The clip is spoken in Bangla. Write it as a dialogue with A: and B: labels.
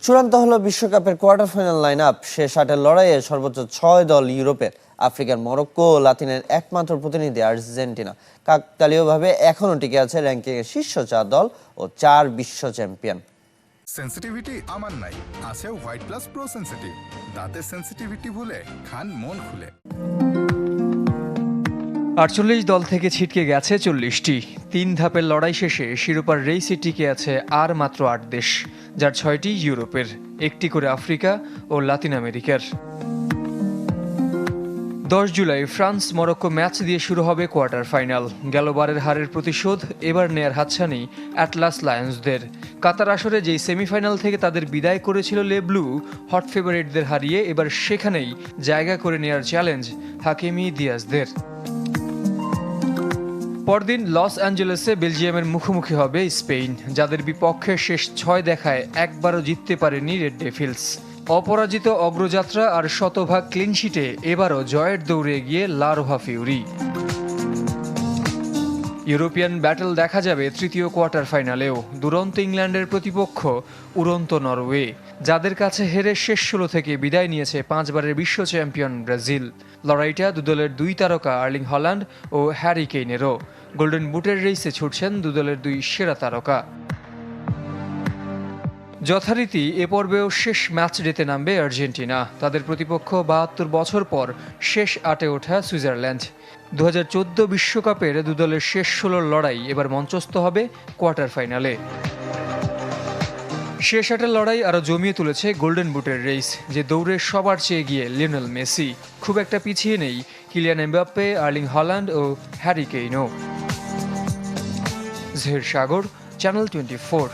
A: চূড়ান্ত হলো বিশ্বকাপের কোয়ার্টার ফাইনাল লাইন আপ। শেষ 8-এর লড়াইয়ে সর্বোচ্চ 6 দল ইউরোপের, আফ্রিকার মরক্কো ও লাতিনের একমাত্র প্রতিনিধি আর্জেন্টিনা। কাকতালীয়ভাবে এখনও টিকে আছে র্যাঙ্কিংয়ের শীর্ষ 4 দল ও 4 বিশ্ব চ্যাম্পিয়ন।
B: সেন্সিটিভিটি আমার নাই, আছে হোয়াইট প্লাস প্রো সেন্সিটিভ। দাঁতের সেন্সিটিভিটি ভুলে খান মন খুলে।
C: 48 দল থেকে ছিটকে গেছে 40টি। 3 ধাপের লড়াই শেষে শিরোপার রেইসে টিকে আছে আর মাত্র 8 দেশ, যার 6টি ইউরোপের, 1টি করে আফ্রিকা ও লাতিন আমেরিকার। 10 জুলাই ফ্রান্স মরক্কো ম্যাচ দিয়ে শুরু হবে কোয়ার্টার ফাইনাল। গেলবারের হারের প্রতিশোধ এবার নেয়ার হাতছানি অ্যাটলাস লায়ন্সদের। কাতার আসরে যেই সেমিফাইনাল থেকে তাদের বিদায় করেছিল লে ব্লু, হট ফেভারিটদের হারিয়ে এবার সেখানেই জায়গা করে নেয়ার চ্যালেঞ্জ হাকিমি দিয়াজদের। পরদিন লস অ্যাঞ্জেলেসে বেলজিয়ামের মুখোমুখি হবে স্পেন, যাদের বিপক্ষে শেষ 6 দেখায় একবারও জিততে পারেনি রেড ডেভিলস। অপরাজিত অগ্রযাত্রা আর শতভাগ ক্লিনশিটে এবারও জয়ের দৌড়ে এগিয়ে লা রোহা ফিউরি। ইউরোপিয়ান ব্যাটল দেখা যাবে তৃতীয় কোয়ার্টার ফাইনালেও। দুরন্ত ইংল্যান্ডের প্রতিপক্ষ উড়ন্ত নরওয়ে, যাদের কাছে হেরে শেষ 16 থেকে বিদায় নিয়েছে 5 বারের বিশ্ব চ্যাম্পিয়ন ব্রাজিল। লড়াইটা দুদলের 2 তারকা আর্লিং হল্যান্ড ও হ্যারি কেইনেরও। গোল্ডেন বুটের রেইসে ছুটছেন দুদলের 2 সেরা তারকা। যথারীতি এ পর্বেও শেষ ম্যাচ ডেতে নামবে আর্জেন্টিনা। তাদের প্রতিপক্ষ 72 বছর পর শেষ 8-এ ওঠা সুইজারল্যান্ড। 2014 বিশ্বকাপের দুদলের শেষ 16 লড়াই এবার মঞ্চস্থ হবে কোয়ার্টার ফাইনালে। শেষ 8-এর লড়াই আরও জমিয়ে তুলেছে গোল্ডেন বুটের রেইস, যে দৌড়ে সবার চেয়ে এগিয়ে লিওনেল মেসি। খুব একটা পিছিয়ে নেই কিলিয়ান এমবাপ্পে, আর্লিং হল্যান্ড ও হ্যারি কেইনও। জহির সাগর, চ্যানেল 24।